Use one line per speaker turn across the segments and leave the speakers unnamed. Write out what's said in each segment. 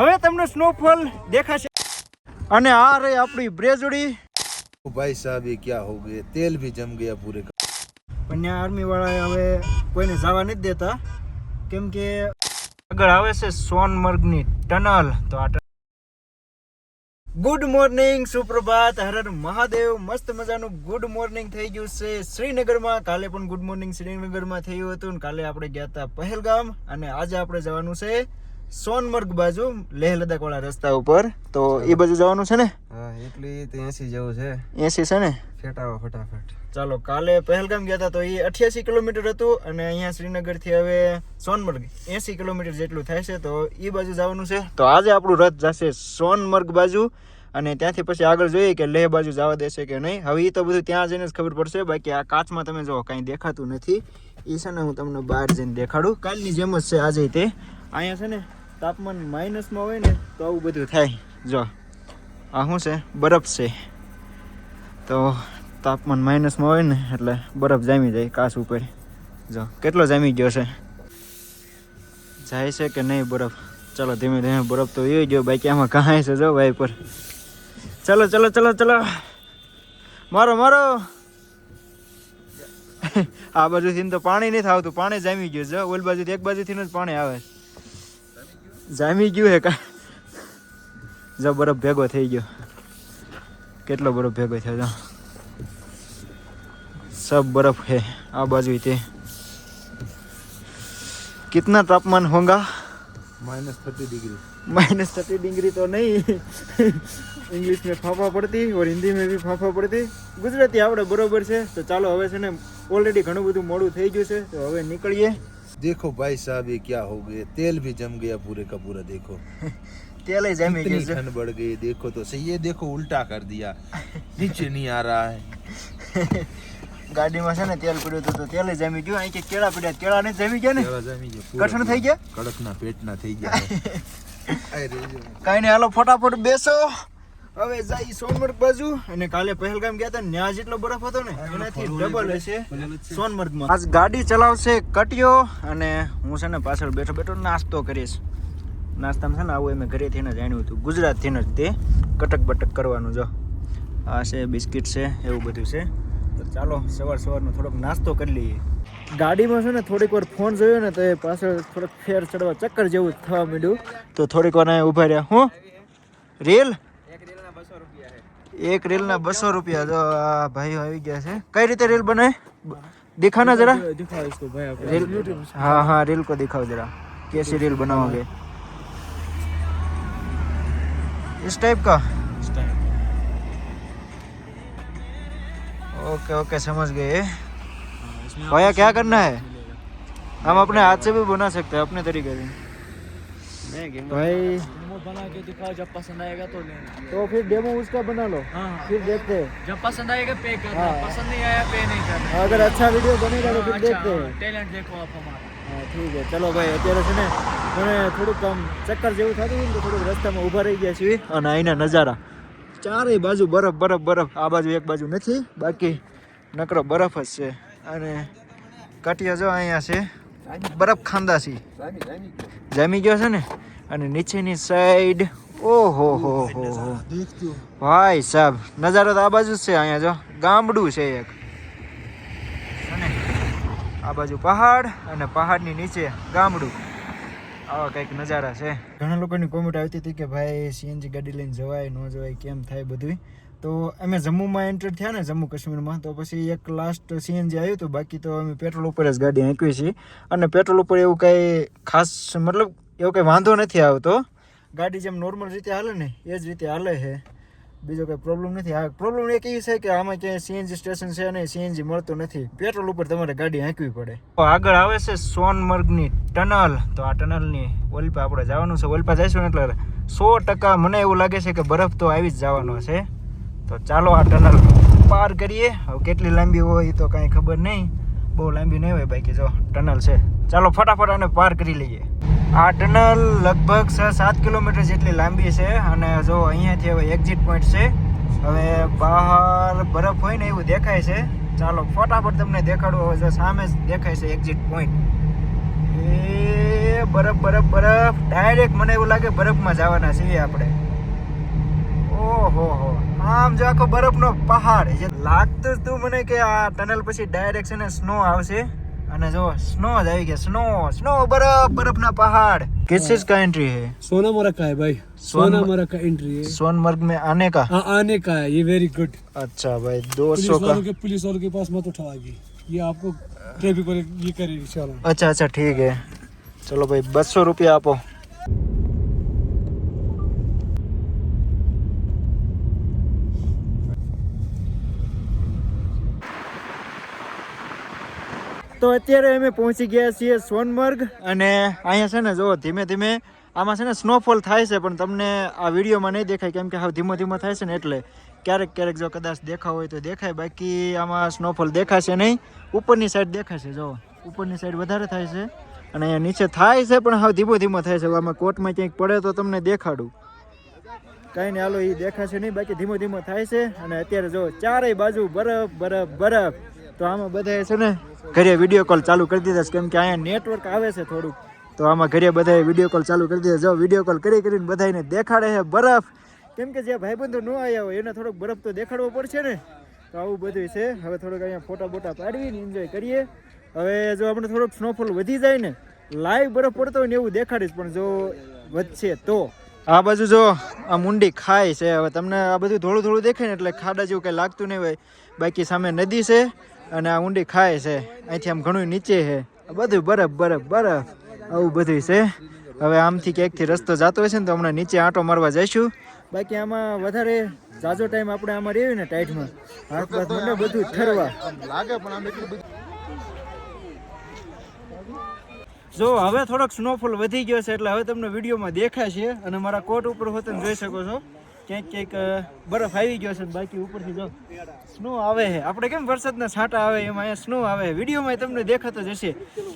હવે તમને સ્નોફોલ દેખાશે અને આ રહી આપણી બ્રેજડી
भाई साहब ये क्या हो गए तेल भी जम गया पूरे का
પણ ત્યાં આર્મી વાળા હવે કોઈને જવા નથી દેતા કેમ કે આગળ આવે છે સોનમર્ગની ટનલ તો આ ગુડ મોર્નિંગ સુપ્રભાત હર હર મહાદેવ મસ્ત મજાનું ગુડ મોર્નિંગ થઈ ગયું છે શ્રીનગરમાં કાલે પણ ગુડ મોર્નિંગ શ્રીનગરમાં થયું હતું અને કાલે આપણે ગયા હતા પહેલગામ અને આજે આપણે જવાનું છે સોનમર્ગ બાજુ લેહ લદ્દાખ વાળા રસ્તા ઉપર તો એ બાજુ જવાનું છે ને
हाँ એટલી તો 80 જેવું છે
80 છે ને
ફેટાવો ફટાફટ
ચાલો કાલે પહેલગામ ગયા હતા તો એ 88 કિલોમીટર હતું અને અહીંયા શ્રીનગરથી હવે સોનમર્ગ 80 કિલોમીટર જેટલું થાય છે તો એ બાજુ જવાનું છે તો આજે આપણું રથ જશે સોનમર્ગ બાજુ અને ત્યાંથી પછી આગળ જોઈએ કે લેહ બાજુ જવા દેશે કે નહીં હવે એ તો બધું ત્યાં જઈને જ ખબર પડશે બાકી આ કાચમાં તમે જો કાંઈ દેખાતું નથી એ છે ને હું તમને બહાર જઈને દેખાડું કાલની જેમ જ છે આજે તે અહીંયા છે ને તાપમાન માઇનસમાં હોય ને તો આવું બધું થાય જો આ શું છે બરફ છે તો તાપમાન માઇનસમાં હોય ને એટલે બરફ જામી જાય કાચ ઉપર જો કેટલો જામી ગયો છે જાય છે કે નહીં બરફ ચાલો ધીમે ધીમે બરફ તો એ ગયો બાકી આમાં કહાય છે જો ભાઈ પર ચલો ચલો ચલો ચલો મારો મારો આ બાજુથી તો પાણી નથી આવતું પાણી જામી ગયું જો ઓલ બાજુથી એક બાજુથી જ પાણી આવે જામી ગયું હે કા જો બરફ ભેગો થઈ ગયો કેટલો બરફ ભેગો થયો જો सब बर्फ है आ बाजू थे कितना तापमान होगा
-30 डिग्री
-30 डिग्री तो नहीं इंग्लिश में फाफा पड़ती और हिंदी में भी फाफा पड़ती गुजराती आवड़े बरोबर છે તો ચાલો હવે છે ને ઓલરેડી ઘણું બધું મોડું થઈ ગયું છે તો હવે નીકળીએ
देखो भाई साहब ये क्या हो गए तेल भी जम गया पूरे का पूरा देखो
तेल ही जमी
इतनी
गया
ठंड बढ़ गई देखो तो सही ये देखो उल्टा कर दिया नीचे नहीं आ रहा है
ગાડીમાં છે ને તેલ પડ્યું હતું તો તેલ જમી ગયું અહીં કે કેળા પડ્યા કેળા ને જમી ગયા ને કઠણ થઈ ગયા
કડકના પેટના થઈ ગયા
કાઈ ને હાલો ફટાફટ બેસો હવે જાય સોનમર્ગ બાજુ અને કાલે પહેલગામ ગયા હતા ત્યાં જેટલો બરફ હતો ને એનાથી ડબલ હશે સોનમર્ગમાં આજ ગાડી ચલાવશે કટિયો અને હું છે ને પાછળ બેઠો બેઠો નાસ્તો કરીશ નાસ્તામાં છે ને આવું મેં ઘરેથી ને જાણ્યું હતું ગુજરાતથી જ તે કટક બટક કરવાનું જો આ છે બિસ્કિટ છે એવું બધું છે તો ચાલો સવારનો થોડોક નાસ્તો કરી લઈએ ગાડીમાં છે ને થોડીક વાર ફોન જોયો ને તો એ પાછળ થોડોક ફેર ચડવા ચક્કર જેવું થવા માંડ્યું તો થોડીક વાર અહીંયા ઊભા રહ્યા હું રીલ એક રીલના 200 રૂપિયા જો આ ભાઈઓ આવી ગયા છે કઈ રીતે રીલ બને दिखाना जरा दिखाओ इसको भाई आप रील हाँ हाँ रील को दिखाओ जरा कैसी रील बनाओगे इस टाइप का ओके ओके समझ गए भैया क्या करना है हम अपने हाथ से भी बना सकते हैं अपने तरीके से भाई
बना के दिखाओ जब पसंद आएगा तो लेना
तो फिर डेमो उसका बना लो
हाँ
फिर देखते हैं
जब पसंद आएगा पे करना
हाँ।
पसंद नहीं आया पे नहीं करना
अगर अच्छा वीडियो बनेगा तो फिर देखते हैं
टैलेंट देखो आप हमारा
હા ઠીક છે ચલો ભાઈ અત્યારે છે ને મને થોડુંક આમ ચક્કર જેવું થતું હોય ને તો થોડુંક રસ્તામાં ઊભા રહી ગયા છીએ અને અહીંના નજારા ચારેય બાજુ બરફ બરફ બરફ આ બાજુ એક બાજુ નથી બાકી નકરો બરફ જ છે અને કટિયા જો અહીંયા છે બરફ ખાંદા છે જામી ગયો છે ને અને નીચેની સાઈડ ઓહો હો ભાઈ સાહેબ નજારો તો આ બાજુ જ છે અહીંયા જો ગામડું છે એક આ બાજુ પહાડ અને પહાડની નીચે ગામડું આવા કંઈક નજારા છે ઘણા લોકોની કોમેન્ટ આવતી હતી કે ભાઈ સીએનજી ગાડી લઈને જવાય ન જવાય કેમ થાય બધું તો અમે જમ્મુમાં એન્ટર થયા ને જમ્મુ કાશ્મીરમાં તો પછી એક લાસ્ટ સીએનજી આવ્યું હતું બાકી તો અમે પેટ્રોલ ઉપર જ ગાડી હાંકવી છીએ અને પેટ્રોલ ઉપર એવું કંઈ ખાસ મતલબ એવો કંઈ વાંધો નથી આવતો ગાડી જેમ નોર્મલ રીતે હાલે ને એ જ રીતે હાલે છે બીજો કંઈ પ્રોબ્લેમ નથી આ પ્રોબ્લેમ એક એ છે કે આમાં ક્યાંય સીએનજી સ્ટેશન છે અને સીએનજી મળતો નથી પેટ્રોલ ઉપર તમારે ગાડી હાંકવી પડે આગળ આવે છે સોનમર્ગની ટનલ તો આ ટનલની ઓલપા આપણે જવાનું છે ઓલપા જઈશું ને એટલે 100% મને એવું લાગે છે કે બરફ તો આવી જ જવાનો છે તો ચાલો આ ટનલ પાર કરીએ હવે કેટલી લાંબી હોય એ તો કાંઈ ખબર નહીં બહુ લાંબી નહીં હોય બાકી જો ટનલ છે ચાલો ફટાફટ આને પાર કરી લઈએ આ ટનલ લગભગ 6-7 કિલોમીટર જેટલી લાંબી છે અને જો અહીંયાથી હવે એક્ઝિટ પોઈન્ટ છે હવે બહાર બરફ હોય ને એવું દેખાય છે ચાલો ફટાફટ તમને દેખાડું હવે જો સામે જ દેખાય છે એક્ઝિટ પોઈન્ટ એ બરફ બરફ બરફ ડાયરેક્ટ મને એવું લાગે બરફમાં જવાના છીએ આપણે. ઓહો હો, આમ જો આખો બરફનો પહાડ છે. લાગતું જ તું મને કે આ ટનલ પછી ડાયરેક્ટ છે ને સ્નો આવશે. અને જો સ્નો જ આવી ગયા. સ્નો સ્નો બરફ બરફના पहाड़. किस चीज का एंट्री है?
सोनामर्ग का है भाई. सोनामर्ग का एंट्री है.
सोनमर्ग में आने का?
हाँ आने का है. ये वेरी गुड.
अच्छा भाई 200 का.
पुलिस वालों के पास मत उठाओगी. ये आपको ट्रैफिक वाले ये करेगी. चलो.
अच्छा अच्छा ठीक है. चलो भाई 200 रुपया आपो. તો અત્યારે અમે પહોંચી ગયા છીએ સોનમર્ગ. અને અહીંયા છે ને જો ધીમે ધીમે આમાં છે ને સ્નોફોલ થાય છે, પણ તમને આ વિડીયોમાં નહીં દેખાય કેમ કે હાવ ધીમો ધીમો થાય છે ને એટલે. ક્યારેક ક્યારેક જો કદાચ દેખાવ હોય તો દેખાય, બાકી આમાં સ્નોફોલ દેખાશે નહીં. ઉપરની સાઈડ દેખાશે, જો ઉપરની સાઈડ વધારે થાય છે અને અહીંયા નીચે થાય છે પણ હાવ ધીમો ધીમો થાય છે. આમાં કોટમાં ક્યાંક પડે તો તમને દેખાડું. કાંઈ નહીં, હાલો એ દેખાશે નહીં, બાકી ધીમો ધીમો થાય છે. અને અત્યારે જો ચારેય બાજુ બરફ બરફ બરફ. તો આમાં બધાએ છે ને ઘરે વિડીયો કોલ ચાલુ કરી દીધા છે, કેમ કે અહીંયા નેટવર્ક આવે છે થોડુંક. તો આમાં ઘરે બધાએ વિડીયો કોલ ચાલુ કરી દીધા. જો વિડીયો કોલ કરી કરીને બધાને દેખાડે છે બરફ, કેમ કે જે ભાઈબંધો ન આવ્યા હોય એને થોડોક બરફ તો દેખાડવો પડશે ને. તો આવું બધું છે. હવે થોડોક અહીંયા ફોટા બોટા પાડવીને એન્જોય કરીએ. હવે જો આપણે થોડોક સ્નોફોલ વધી જાય ને, લાઈવ બરફ પડતો હોય ને એવું દેખાડીશ, પણ જો વધશે તો. આ બાજુ જો આ મુંડી ખાય છે. હવે તમને આ બધું થોડું થોડું દેખાય ને એટલે ખાડા જેવું કંઈ લાગતું નહીં હોય, બાકી સામે નદી છે અને આ ઊંડી ખાય છે. અહીંથી આમ ઘણું નીચે છે, બધું બરફ બરફ બરફ આવું બધું છે. હવે આમથી ક્યાંકથી રસ્તો જતો હશે ને તો હમણાં નીચે આંટો મારવા જઈશું. બાકી આમાં વધારે ઝાઝો ટાઈમ આપણે આમાં રહીએ ને ટાઈટમાં, હાથ બાથ મને બધું ઠરવા લાગે. પણ આમ એટલું બધું જો હવે થોડોક સ્નોફોલ વધી ગયો છે એટલે હવે તમને વિડીયોમાં દેખાશે. અને મારા કોટ ઉપર હોતે જોઈ શકો છો ક્યાંક ક્યાંક બરફ આવી ગયો છે, બાકી ઉપરથી જો સ્નો આવે છે. આપણે કેમ વરસાદના છાંટા આવે એમાં અહીંયા સ્નો આવે. વિડીયોમાં તમને દેખાતો જ હશે.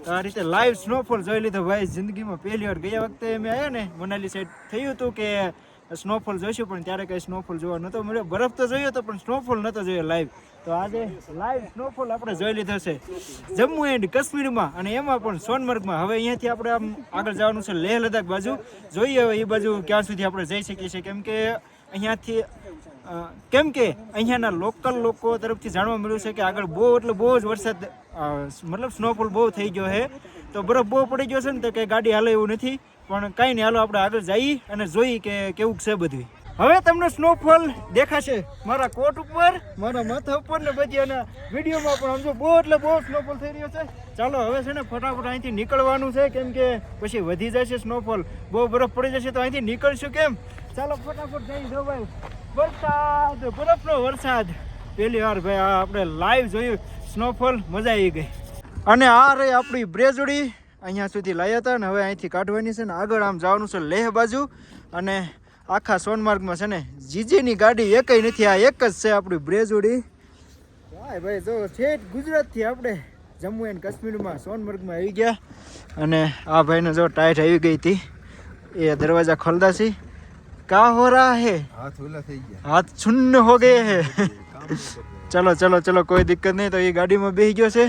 તો આ રીતે લાઈવ સ્નોફોલ જોઈ લીધો ભાઈ જિંદગીમાં પહેલી વાર. ગયા વખતે અમે આવ્યા ને મનાલી સાઈડ થયું હતું કે સ્નોફોલ જોઈશું, પણ ત્યારે કંઈ સ્નોફોલ જોવા નહોતો મળ્યો. બરફ તો જોયો હતો પણ સ્નોફોલ નહોતો જોયો લાઈવ. તો આજે લાઈવ સ્નોફોલ આપણે જોઈ લીધો છે જમ્મુ એન્ડ કાશ્મીરમાં, અને એમાં પણ સોનમર્ગમાં. હવે અહીંયાથી આપણે આમ આગળ જવાનું છે લેહ લદ્દાખ બાજુ. જોઈએ હવે એ બાજુ ક્યાં સુધી આપણે જઈ શકીએ છીએ, કેમ કે અહીંયાના લોકલ લોકો તરફથી જાણવા મળ્યું છે કે આગળ બહુ એટલે બહુ જ વરસાદ મતલબ સ્નોફોલ બહુ થઈ ગયો છે. તો બરફ બહુ પડી ગયો છે ને તો કંઈ ગાડી હાલે એવું નથી. પણ કાંઈ નહીં, હાલો આપણે આગળ જઈએ અને જોઈએ કે કેવું છે બધું. હવે તમને સ્નોફોલ દેખાશે મારા કોટ ઉપર, મારા માથા ઉપર ને બધી. અને વિડીયોમાં પણ સમજો બહુ એટલે બહુ સ્નોફોલ થઈ રહ્યો છે. ચાલો હવે છે ને ફટાફટ અહીંથી નીકળવાનું છે, કેમ કે પછી વધી જશે સ્નોફોલ. બહુ બરફ પડી જશે તો અહીંથી નીકળશું કેમ. ચાલો ફટાફટ જઈ જો ભાઈ. વરસાદ, બરફનો વરસાદ પહેલી વાર ભાઈ આ આપણે લાઈવ જોયું સ્નોફોલ, મજા આવી ગઈ. અને આ રહી આપણી બ્રેજડી અહીંયા સુધી લાવ્યા હતા ને હવે અહીંથી કાઢવાની છે ને આગળ આમ જવાનું છે લેહ બાજુ. અને આખા સોનમાર્ગમાં છે ને જીજીની ગાડી એકય નથી, આ એક જ છે આપણી બ્રેજડી. ભાઈ જો છેક ગુજરાતથી આપણે જમ્મુ એન્ડ કાશ્મીરમાં સોનમર્ગમાં આવી ગયા. અને આ ભાઈને જો ટાઈટ આવી ગઈ હતી, એ દરવાજા ખોલતા છે. क्या हो रहा है?
हाथ वेला થઈ ગયા,
हाथ सुन्न हो गए हैं. ચલો ચલો ચલો કોઈ દિક્કત નહીં. તો એ ગાડીમાં બેસી ગયો છે.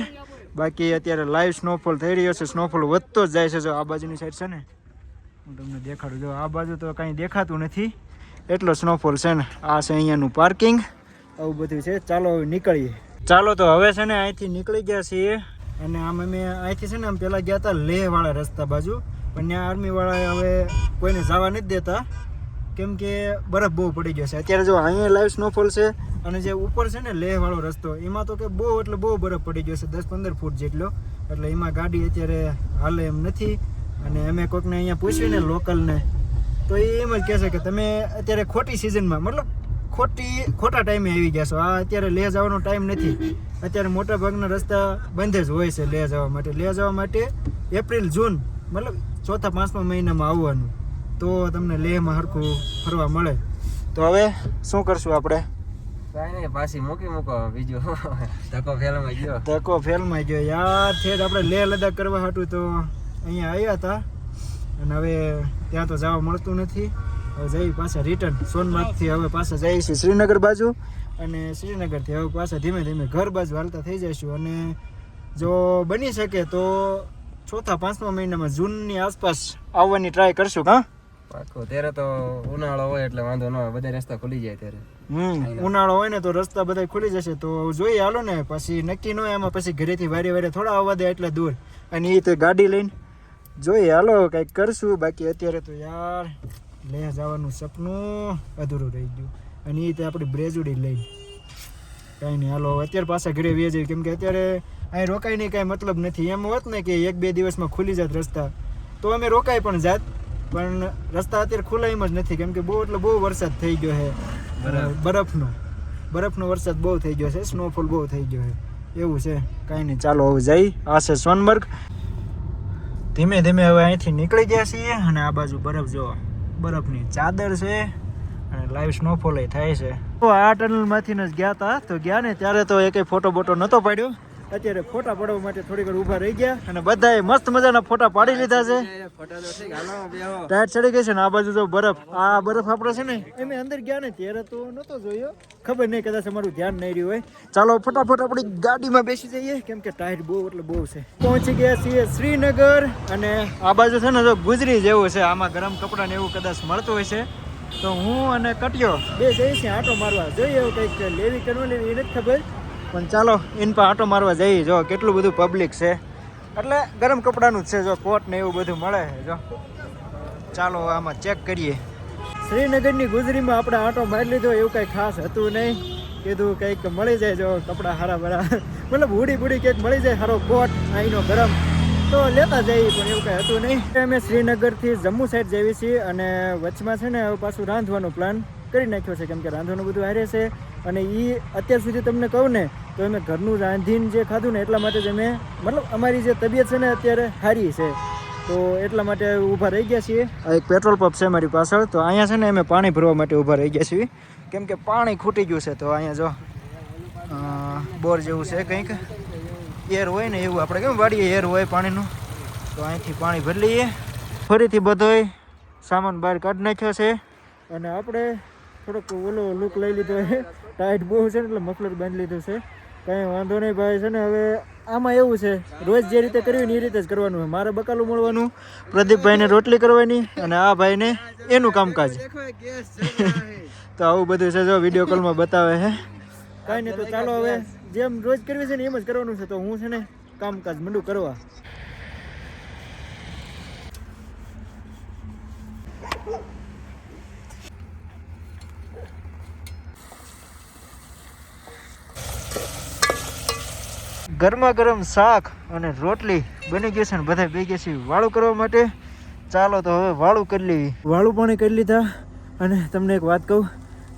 બાકી અત્યારે લાઈવ સ્નોફોલ થઈ રહ્યો છે. સ્નોફોલ વધતો જ જાય છે. જો આ બાજુની સાઈડ છે ને હું તમને દેખાડું. જો આ બાજુ તો કાંઈ દેખાતું નથી એટલો સ્નોફોલ છે ને. આ છે અહીંયાનું પાર્કિંગ, આવું બધું છે. ચાલો હવે નીકળીએ. ચાલો તો હવે છે ને અહીંથી નીકળી ગયા છીએ. અને આમ અમે અહીંથી છે ને આમ પહેલાં ગયા હતા લેહ વાળા રસ્તા બાજુ, પણ ત્યાં આર્મીવાળાએ હવે કોઈને જવા નથી દેતા કેમ કે બરફ બહુ પડી ગયો છે. અત્યારે જો અહીંયા લાઈવ સ્નોફોલ છે અને જે ઉપર છે ને લેહ વાળો રસ્તો એમાં તો કે બહુ એટલે બહુ બરફ પડી ગયો છે, 10-15 ફૂટ જેટલો. એટલે એમાં ગાડી અત્યારે હાલે એમ નથી. અને અમે કોઈકને અહીંયા પૂછ્યું ને લોકલને તો એ એમ જ કહેશે કે તમે અત્યારે ખોટી સિઝનમાં મતલબ ખોટા ટાઈમે આવી ગયા છો. આ અત્યારે લેહ જવાનો ટાઈમ નથી. અત્યારે મોટા ભાગના રસ્તા બંધ જ હોય છે લેહ જવા માટે. લેહ જવા માટે એપ્રિલ જૂન મતલબ 4-5મા મહિનામાં આવવાનું, તો તમને લેહમાં હરખું ફરવા મળે. તો હવે શું કરશું આપણે?
કાંઈ નહીં, પાછી મૂકો બીજું ધક્કો
ફેલમાં ગયો યાર. છેડ આપણે લેહ લદ્દાખ કરવા હાટું તો અહીંયા આવ્યા હતા અને હવે ત્યાં તો જવા મળતું નથી. હવે જઈ પાછા રિટર્ન સોનમાર્ગથી હવે પાછા જઈએ છીએ શ્રીનગર બાજુ. અને શ્રીનગરથી હવે પાછા ધીમે ધીમે ઘર બાજુ હાલતા થઈ જઈશું. અને જો બની શકે તો ચોથા પાંચમા મહિનામાં જૂનની આસપાસ આવવાની ટ્રાય કરશું. હા
પાકું. ત્યારે તો ઉનાળો હોય એટલે વાંધો ન આવે, બધા રસ્તા ખુલી જાય ત્યારે.
ઉનાળો હોય ને તો રસ્તા બધા ખુલી જશે. તો જોઈએ હાલો ને, પછી નક્કી ન હોય એમાં, પછી ઘરેથી વારે થોડા આવવા દે એટલા દૂર, અને એ તો ગાડી લઈને જોઈએ હાલો કંઈક કરશું. બાકી અત્યારે તો યાર લેહ જવાનું સપનું અધૂરું રહી ગયું, અને એ તો આપણી બ્રેજુડી લઈને કાંઈ નહીં. હાલો અત્યારે પાછા ઘરે વે જઈએ, કેમ કે અત્યારે અહીં રોકાઈ નહીં કાંઈ મતલબ નથી. એમ હોત ને કે 1-2 દિવસમાં ખુલી જાત રસ્તા તો અમે રોકાઈ પણ જાત, પણ રસ્તા અત્યારે ખુલાઈમાં જ નથી, કેમ કે બહુ એટલે બહુ વરસાદ થઈ ગયો છે. બરફનો વરસાદ બહુ થઈ ગયો છે, સ્નોફોલ બહુ થઈ ગયો છે, એવું છે. કાંઈ નહીં, ચાલો હવે જઈ. આ છે સોનમર્ગ. ધીમે ધીમે હવે અહીંથી નીકળી ગયા છીએ, અને આ બાજુ બરફ જોવા, બરફની ચાદર છે, અને લાઈવ સ્નોફોલ થાય છે. તો આ ટનલમાંથી જ ગયા હતા, તો ગયા ને ત્યારે તો એકેય ફોટો બોટો નહોતો પાડ્યો. અત્યારે ફોટા પાડવા માટે થોડી વાર ઊભા રહી ગયા, અને બધાએ મસ્ત મજાના ફોટા પાડી લીધા છે. ટાયર ચડી ગઈ છે ને આ બાજુ તો બરફ. આ બરફ આપણે છે ને એમ અંદર ગયા ને ત્યારે તો નહોતો જોયો, ખબર નહીં, કદાચ અમારું ધ્યાન નહીં રહ્યું હોય. ચાલો ફટાફટ આપણી ગાડીમાં બેસી જઈએ, કેમ કે ટાયર બહુ એટલે બહુ છે. પહોંચી ગયા છીએ શ્રીનગર, અને આ બાજુ છે ને જો ગુજરી જેવું છે, આમાં ગરમ કપડાં ને એવું કદાચ મળતું હોય છે. તો હું અને કટિયો બે જઈએ છીએ આંટો મારવા. જોઈએ એવું કંઈક લેવી કે ન લેવી એ નથી ખબર, પણ ચાલો ઇન પર આંટો મારવા જઈએ. જો કેટલું બધું પબ્લિક છે, એટલે ગરમ કપડાનું જ છે. જો કોટ ને એવું બધું મળે છે. જો ચાલો આમાં ચેક કરીએ. શ્રીનગરની ગુજરીમાં આપણે આંટો મારી લીધો, એવું કંઈ ખાસ હતું નહીં. કીધું કંઈક મળી જાય, જો કપડાં હારા ભરા, મતલબ હુડી બુડી કંઈક મળી જાય, સારો કોટ અહીંનો ગરમ તો લેતા જઈએ, પણ એવું કંઈ હતું નહીં. અમે શ્રીનગરથી જમ્મુ સાઈડ જઈએ છીએ, અને વચમાં છે ને હવે પાછું રાંધવાનો પ્લાન કરી નાખ્યો છે, કેમ કે રાંધવાનું બધું હારે છે. અને એ અત્યાર સુધી તમને કહું ને તો અમે ઘરનું રાંધીને જે ખાધું ને એટલા માટે જ અમે, મતલબ અમારી જે તબિયત છે ને અત્યારે સારી છે, તો એટલા માટે ઊભા રહી ગયા છીએ. આ એક પેટ્રોલ પંપ છે મારી પાછળ, તો અહીંયા છે ને અમે પાણી ભરવા માટે ઊભા રહી ગયા છીએ, કેમ કે પાણી ખૂટી ગયું છે. તો અહીંયા જો બોર જેવું છે, કંઈક એર હોય ને એવું, આપણે કેમ વાડીએ એર હોય પાણીનું, તો અહીંથી પાણી ભરી લઈએ. ફરીથી બધોય સામાન બહાર કાઢી નાખ્યો છે, અને આપણે થોડોક ઓલો લુક લઈ લીધો છે. ટાઈટ બહુ છે ને એટલે મફલર બાંધી લીધું છે. કંઈ વાંધો નહીં ભાઈ. છે ને હવે આમાં એવું છે, રોજ જે રીતે કર્યું ને એ રીતે જ કરવાનું છે. મારે બકાલું મળવાનું, પ્રદીપભાઈને રોટલી કરવાની, અને આ ભાઈને એનું કામકાજ. તો આવું બધું છે, જો વિડીયો કોલમાં બતાવે છે. કાંઈ નહીં, તો ચાલો હવે જેમ રોજ કરવી છે ને એમ જ કરવાનું છે. તો હું છે ને કામકાજ મંડું કરવા. ગરમા ગરમ શાક અને રોટલી બની ગઈ છે, ને બધા ભેગા છીએ વાળું કરવા માટે. ચાલો તો હવે વાળું કરી લેવી. વાળું પાણી કરી લીધા, અને તમને એક વાત કહું,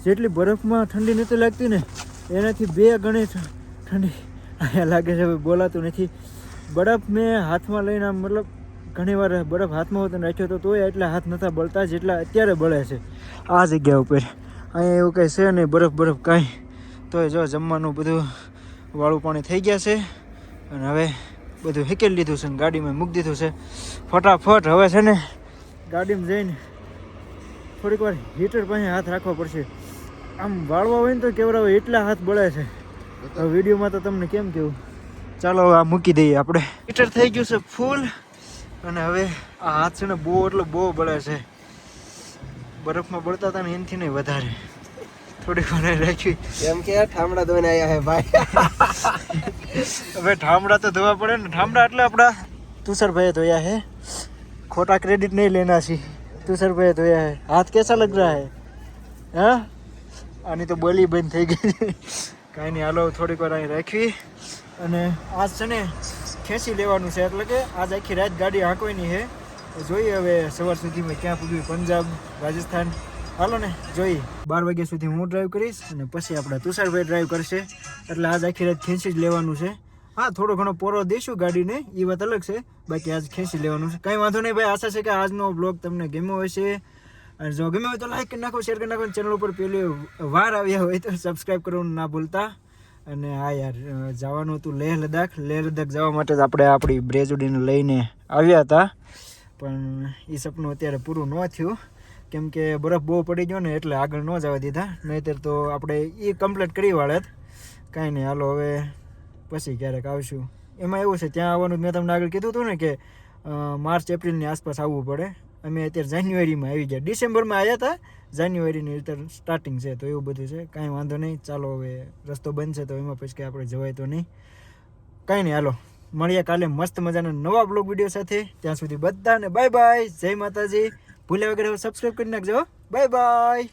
જેટલી બરફમાં ઠંડી નથી લાગતી ને એનાથી 2 ગણી ઠંડી અહીંયા લાગે છે. હવે બોલાતું નથી. બરફ મેં હાથમાં લઈને આમ, મતલબ ઘણી વાર બરફ હાથમાં હોતો રાખ્યો તો તોય એટલા હાથ નહોતા બળતા જેટલા અત્યારે બળે છે આ જગ્યા ઉપર. અહીંયા એવું કંઈ છે નહીં, બરફ કાંઈ. તોય જો જમવાનું બધું વાળું પાણી થઈ ગયા છે, અને હવે બધું હેકેલી લીધું છે, ગાડીમાં મૂકી દીધું છે ફટાફટ. હવે છે ને ગાડીમાં જઈને થોડીક વાર હીટર પાસે હાથ રાખવો પડશે. આમ વાળવા હોય ને તો કેવડા એટલા હાથ બળે છે. હવે વિડીયોમાં તો તમને કેમ કેવું. ચાલો આ મૂકી દઈએ આપણે. હીટર થઈ ગયું છે ફૂલ, અને હવે આ હાથ છે ને બહુ એટલે બહુ બળે છે. બરફમાં બળતા હતા ને એનાથી નહીં વધારે. થોડીક વાર રાખી,
કેમ કે ઠામડા ધોઈને આવ્યા હે ભાઈ.
હવે ઠામડા તો ધોવા પડે ને. ઠામડા એટલે આપણા તુષારભાઈએ ધોયા હે, ખોટા ક્રેડિટ નહીં લેના છી. તુષારભાઈએ ધોયા હે. હાથ कैसा लग रहा है? હા, આની તો બોલી બંધ થઈ ગઈ. કાંઈ નહીં, હાલો થોડીક વાર અહીં રાખવી. અને આજ છે ને ખેંચી લેવાનું છે, એટલે કે આજ આખી રાત ગાડી હાંકવાની છે. જોઈએ હવે સવાર સુધીમાં ક્યાં પૂગ્યું, પંજાબ, રાજસ્થાન. હાલો ને જોઈએ. 12 વાગ્યા સુધી હું ડ્રાઈવ કરીશ, અને પછી આપણા તુષારભાઈ ડ્રાઈવ કરશે. એટલે આજ આખી રાત ખેંચી જ લેવાનું છે. હા, થોડો ઘણો પોરો દઈશું ગાડીને, એ વાત અલગ છે. બાકી આજ ખેંચી લેવાનું છે. કાંઈ વાંધો નહીં ભાઈ. આશા છે કે આજનો બ્લોગ તમને ગમ્યો હશે, અને જો ગમ્યો હોય તો લાઈક કરી નાખો, શેર કરી નાખો. ચેનલ ઉપર પહેલી વાર આવ્યા હોય તો સબસ્ક્રાઈબ કરવાનું ના ભૂલતા. અને હા યાર, જવાનું હતું લેહ લદ્દાખ. લેહ લદ્દાખ જવા માટે જ આપણે આપણી બ્રેજુડીને લઈને આવ્યા હતા, પણ એ સપનું અત્યારે પૂરું ન થયું, કેમ કે બરફ બહુ પડી ગયો ને એટલે આગળ ન જવા દીધા. નહીંતર તો આપણે એ કમ્પ્લીટ કરી વાળત. કાંઈ નહીં, હાલો હવે પછી ક્યારેક આવશું. એમાં એવું છે ત્યાં આવવાનું મેં તમને આગળ કીધું હતું ને કે માર્ચ એપ્રિલની આસપાસ આવવું પડે. અમે અત્યારે જાન્યુઆરીમાં આવી ગયા, ડિસેમ્બરમાં આવ્યા હતા, જાન્યુઆરીની અત્યારે સ્ટાર્ટિંગ છે. તો એવું બધું છે, કાંઈ વાંધો નહીં. ચાલો હવે રસ્તો બંધ છે તો એમાં પછી કે આપણે જવાય તો નહીં. કાંઈ નહીં, હાલો મળીએ કાલે મસ્ત મજાના નવા બ્લોગ વિડીયો સાથે. ત્યાં સુધી બધાને બાય બાય, જય માતાજી. ભૂલ્યા વગર સબસ્ક્રાઈબ કરી નાખજો. Bye bye.